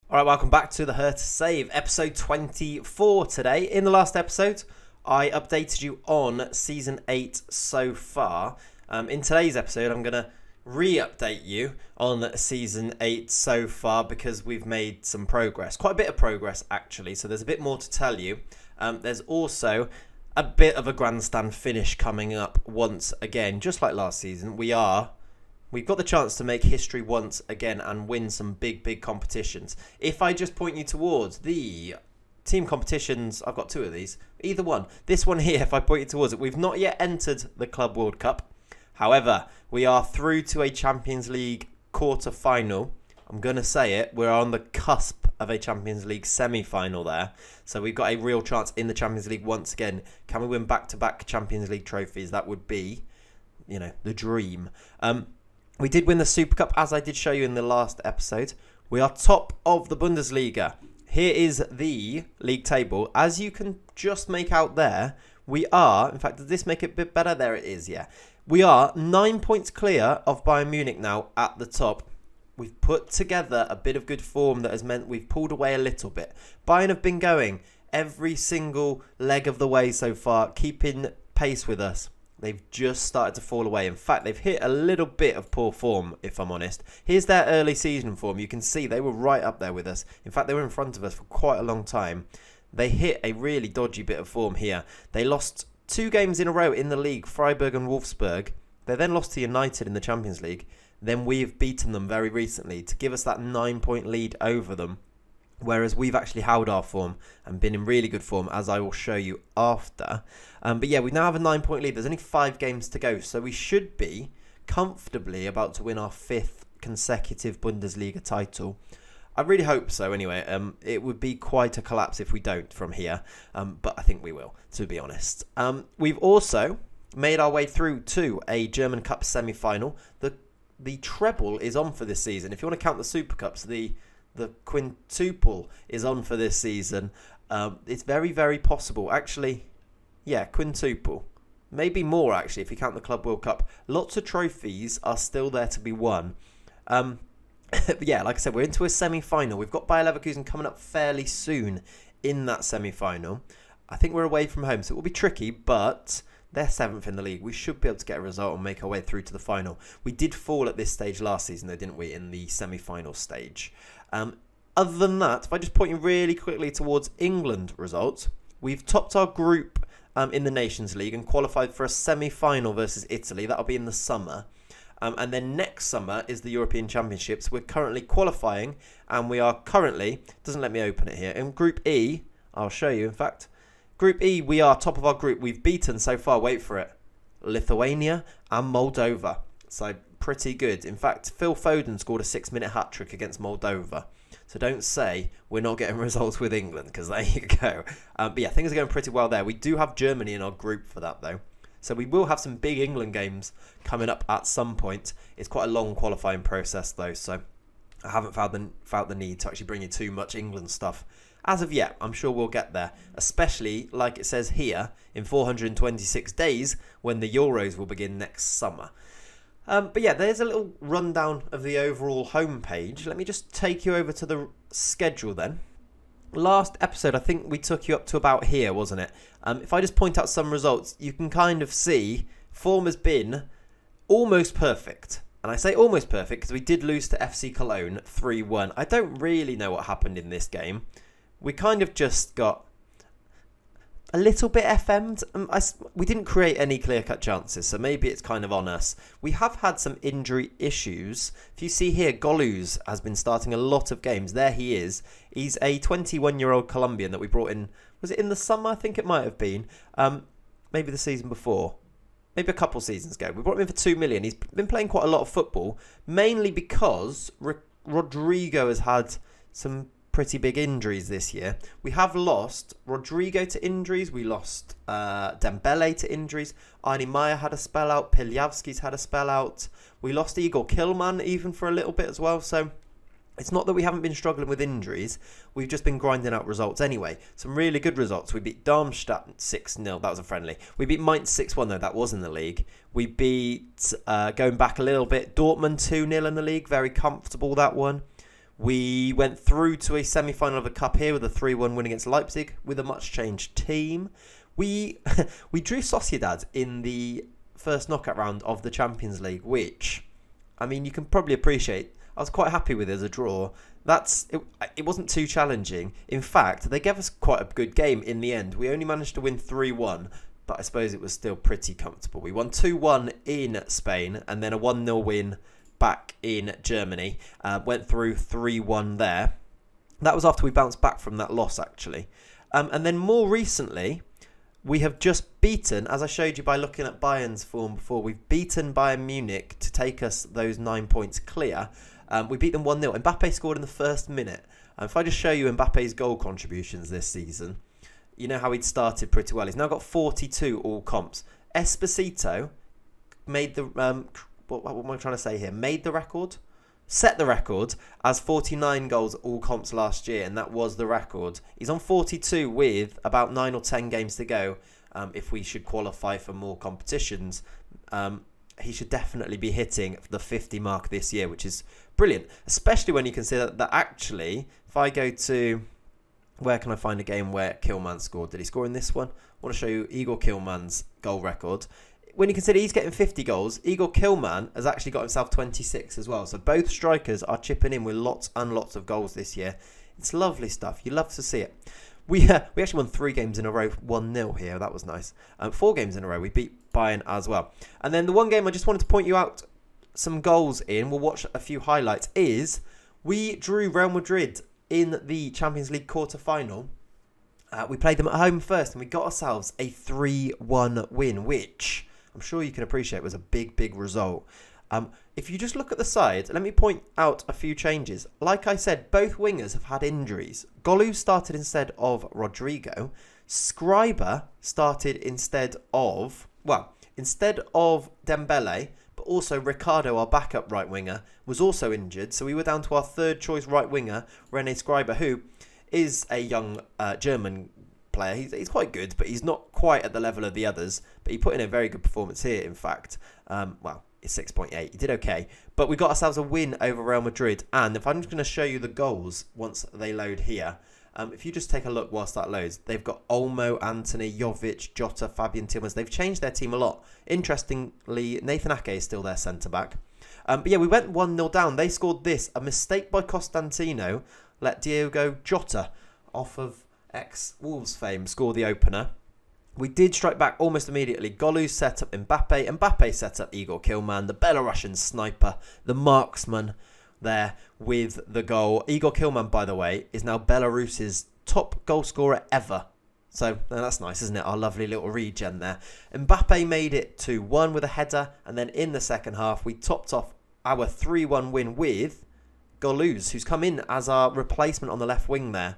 All right, welcome back to the Hertha Save, episode 24 today. In the last episode, I updated you on season 8 so far. In today's episode, I'm going to re-update you on season 8 so far because we've made some progress. Quite a bit of progress, actually, so there's a bit more to tell you. There's also a bit of a grandstand finish coming up once again. Just like last season, We've got the chance to make history once again and win some big competitions. If I just point you towards the team competitions, I've got two of these. Either one. This one here, if I point you towards it, we've not yet entered the Club World Cup. However, we are through to a Champions League quarter-final. I'm going to say it. We're on the cusp of a Champions League semi-final there. So we've got a real chance in the Champions League once again. Can we win back-to-back Champions League trophies? That would be, the dream. We did win the Super Cup, as I did show you in the last episode. We are top of the Bundesliga. Here is the league table. As you can just make out there, we are... In fact, does this make it a bit better? There it is, yeah. We are 9 points clear of Bayern Munich now at the top. We've put together a bit of good form that has meant we've pulled away a little bit. Bayern have been going every single leg of the way so far, keeping pace with us. They've just started to fall away. In fact, they've hit a little bit of poor form, if I'm honest. Here's their early season form. You can see they were right up there with us. In fact, they were in front of us for quite a long time. They hit a really dodgy bit of form here. They lost 2 games in a row in the league, Freiburg and Wolfsburg. They then lost to United in the Champions League. Then we've beaten them very recently to give us that 9-point lead over them. Whereas we've actually held our form and been in really good form, as I will show you after. But yeah, we now have a 9-point lead. There's only 5 games to go. So we should be comfortably about to win our 5th consecutive Bundesliga title. I really hope so anyway. It would be quite a collapse if we don't from here. But I think we will, to be honest. We've also made our way through to a German Cup semi-final. The treble is on for this season. If you want to count the Super Cups, the quintuple is on for this season. It's very possible. Actually, yeah, quintuple. Maybe more, actually, if you count the Club World Cup. Lots of trophies are still there to be won. But yeah, like I said, we're into a semi-final. We've got Bayer Leverkusen coming up fairly soon in that semi-final. I think we're away from home, so it will be tricky, but... They're 7th in the league. We should be able to get a result and make our way through to the final. We did fall at this stage last season, though, didn't we, in the semi-final stage. Other than that, if I just point you really quickly towards England results, we've topped our group in the Nations League and qualified for a semi-final versus Italy. That'll be in the summer. And then next summer is the European Championships. We're currently qualifying, and we are currently... Doesn't let me open it here. In Group E, I'll show you, in fact... Group E, we are top of our group. We've beaten so far, wait for it, Lithuania and Moldova. So pretty good. In fact, Phil Foden scored a 6-minute hat-trick against Moldova. So don't say we're not getting results with England, because there you go. But yeah, things are going pretty well there. We do have Germany in our group for that, though. So we will have some big England games coming up at some point. It's quite a long qualifying process, though, so I haven't felt the need to actually bring you too much England stuff. As of yet, I'm sure we'll get there, especially, like it says here, in 426 days, when the Euros will begin next summer. But yeah, there's a little rundown of the overall homepage. Let me just take you over to the schedule then. Last episode, I think we took you up to about here, wasn't it? If I just point out some results, you can kind of see form has been almost perfect. And I say almost perfect because we did lose to FC Cologne 3-1. I don't really know what happened in this game. We kind of just got a little bit FM'd. We didn't create any clear-cut chances, so maybe it's kind of on us. We have had some injury issues. If you see here, Goluz has been starting a lot of games. There he is. He's a 21-year-old Colombian that we brought in. Was it in the summer? I think it might have been. Maybe the season before. Maybe a couple seasons ago. We brought him in for $2 million. He's been playing quite a lot of football, mainly because Rodrigo has had some pretty big injuries this year. We have lost Rodrigo to injuries. We lost Dembele to injuries. Arnie Meyer had a spell out. Piljavski's had a spell out. We lost Igor Kilman even for a little bit as well. So it's not that we haven't been struggling with injuries. We've just been grinding out results anyway. Some really good results. We beat Darmstadt 6-0. That was a friendly. We beat Mainz 6-1 though. That was in the league. We beat, going back a little bit, Dortmund 2-0 in the league. Very comfortable, that one. We went through to a semi-final of the Cup here with a 3-1 win against Leipzig with a much-changed team. We drew Sociedad in the first knockout round of the Champions League, which, I mean, you can probably appreciate. I was quite happy with it as a draw. It wasn't too challenging. In fact, they gave us quite a good game in the end. We only managed to win 3-1, but I suppose it was still pretty comfortable. We won 2-1 in Spain and then a 1-0 win back in Germany. Went through 3-1 there. That was after we bounced back from that loss, actually. And then more recently, we have just beaten, as I showed you by looking at Bayern's form before, we've beaten Bayern Munich to take us those 9 points clear. We beat them 1-0. Mbappe scored in the first minute. If I just show you Mbappe's goal contributions this season, you know how he'd started pretty well. He's now got 42 all comps. Esposito made the... what am I trying to say here? Made the record? Set the record as 49 goals all comps last year, and that was the record. He's on 42 with about 9 or 10 games to go. If we should qualify for more competitions, he should definitely be hitting the 50 mark this year, which is brilliant, especially when you consider that actually, if I go to, where can I find a game where Kilman scored? Did he score in this one? I want to show you Igor Kilman's goal record. When you consider he's getting 50 goals, Igor Kilman has actually got himself 26 as well. So both strikers are chipping in with lots and lots of goals this year. It's lovely stuff. You love to see it. We actually won 3 games in a row, 1-0 here. That was nice. 4 games in a row. We beat Bayern as well. And then the one game I just wanted to point you out some goals in, we'll watch a few highlights, is we drew Real Madrid in the Champions League quarter-final. We played them at home first and we got ourselves a 3-1 win, which I'm sure you can appreciate was a big, big result. If you just look at the side, let me point out a few changes. Like I said, both wingers have had injuries. Golu started instead of Rodrigo. Scriber started instead of Dembele, but also Ricardo, our backup right winger, was also injured. So we were down to our third choice right winger, Rene Scriber, who is a young German player. He's quite good, but he's not quite at the level of the others. But he put in a very good performance here, in fact. It's 6.8. He did okay. But we got ourselves a win over Real Madrid. And if I'm just going to show you the goals once they load here. If you just take a look whilst that loads, they've got Olmo, Antony, Jovic, Jota, Fabian Tillmans. They've changed their team a lot. Interestingly, Nathan Ake is still their centre-back. But yeah, we went 1-0 down. They scored this. A mistake by Costantino let Diogo Jota, off of ex-Wolves fame, score the opener. We did strike back almost immediately. Golu set up Mbappe. Mbappe set up Igor Kilman, the Belarusian sniper, the marksman there with the goal. Igor Kilman, by the way, is now Belarus's top goal scorer ever. So that's nice, isn't it? Our lovely little regen there. Mbappe made it 2-1 with a header. And then in the second half, we topped off our 3-1 win with Goluz, who's come in as our replacement on the left wing there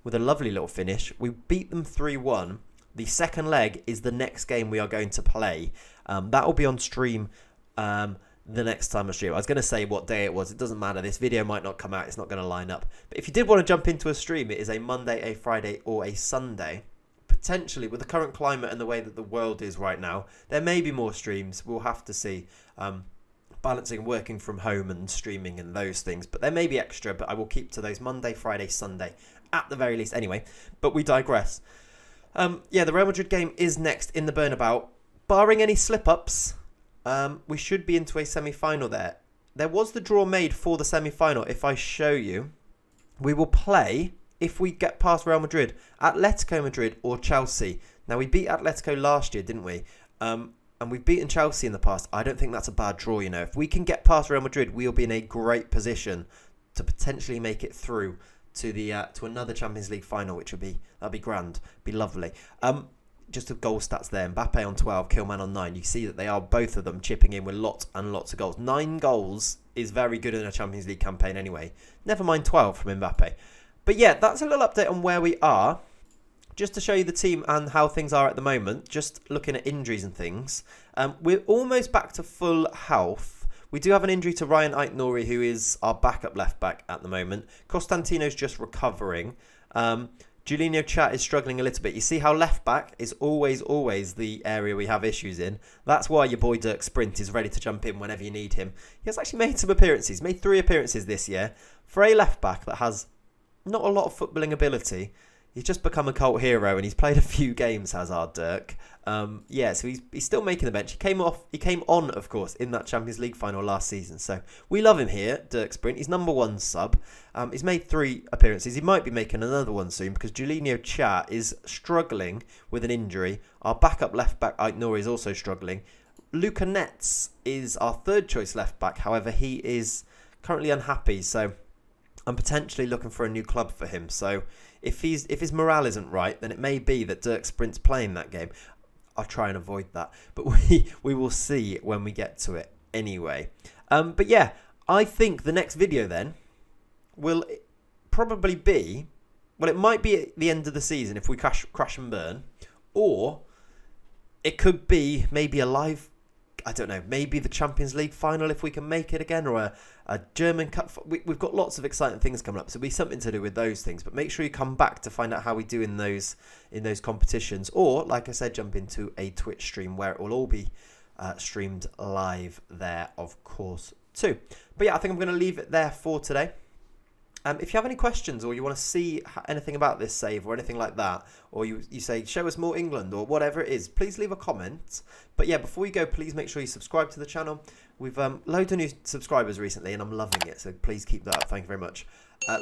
with a lovely little finish. We beat them 3-1. The second leg is the next game we are going to play. That will be on stream the next time I stream. I was going to say what day it was. It doesn't matter. This video might not come out. It's not going to line up. But if you did want to jump into a stream, it is a Monday, a Friday, or a Sunday. Potentially, with the current climate and the way that the world is right now, there may be more streams. We'll have to see. Balancing working from home and streaming and those things. But there may be extra, but I will keep to those Monday, Friday, Sunday at the very least anyway. But we digress. The Real Madrid game is next in the Bernabeu. Barring any slip-ups, we should be into a semi-final there. There was the draw made for the semi-final. If I show you, we will play, if we get past Real Madrid, Atletico Madrid or Chelsea. Now, we beat Atletico last year, didn't we? And we've beaten Chelsea in the past. I don't think that's a bad draw, you know. If we can get past Real Madrid, we'll be in a great position to potentially make it through to the to another Champions League final, which that'd be grand, be lovely. Just the goal stats there: Mbappe on 12, Kilman on 9. You see that they are both of them chipping in with lots and lots of goals. 9 goals is very good in a Champions League campaign, anyway. Never mind 12 from Mbappe. But yeah, that's a little update on where we are. Just to show you the team and how things are at the moment, just looking at injuries and things. We're almost back to full health. We do have an injury to Ryan Aït-Nouri, who is our backup left-back at the moment. Costantino's just recovering. Julinho Chat is struggling a little bit. You see how left back is always the area we have issues in. That's why your boy Dirk Sprint is ready to jump in whenever you need him. He has actually made some appearances. Made 3 appearances this year. For a left back that has not a lot of footballing ability, he's just become a cult hero, and he's played a few games, has our Dirk. So he's still making the bench. He came on, of course, in that Champions League final last season. So we love him here, Dirk Sprint. He's number 1 sub. He's made 3 appearances. He might be making another one soon because Julinho Chat is struggling with an injury. Our backup left back, Ait Nouri, is also struggling. Luca Netz is our 3rd choice left back. However, he is currently unhappy. So I'm potentially looking for a new club for him. So if his morale isn't right, then it may be that Dirk Sprint's playing that game. I'll try and avoid that, but we will see when we get to it anyway. But yeah, I think the next video then will probably be, well, it might be at the end of the season if we crash and burn, or it could be maybe a live, I don't know, maybe the Champions League final if we can make it again, or a German Cup. We've got lots of exciting things coming up, so it'll be something to do with those things. But make sure you come back to find out how we do in those competitions, or like I said, jump into a Twitch stream where it will all be streamed live there, of course, too. But yeah, I think I'm going to leave it there for today. If you have any questions or you want to see anything about this save or anything like that, or you say, show us more England or whatever it is, please leave a comment. But yeah, before you go, please make sure you subscribe to the channel. We've loads of new subscribers recently and I'm loving it, so please keep that up. Thank you very much.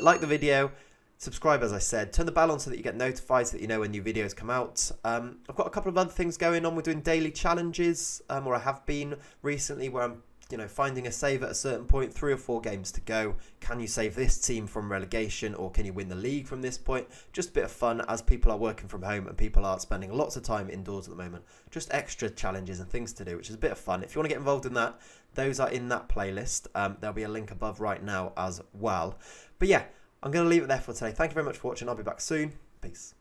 Like the video, subscribe as I said, turn the bell on so that you get notified so that you know when new videos come out. I've got a couple of other things going on. We're doing daily challenges, or I have been recently, where I'm finding a save at a certain point, 3 or 4 games to go. Can you save this team from relegation, or can you win the league from this point? Just a bit of fun as people are working from home and people are spending lots of time indoors at the moment. Just extra challenges and things to do, which is a bit of fun. If you want to get involved in that, those are in that playlist. There'll be a link above right now as well. But yeah, I'm going to leave it there for today. Thank you very much for watching. I'll be back soon. Peace.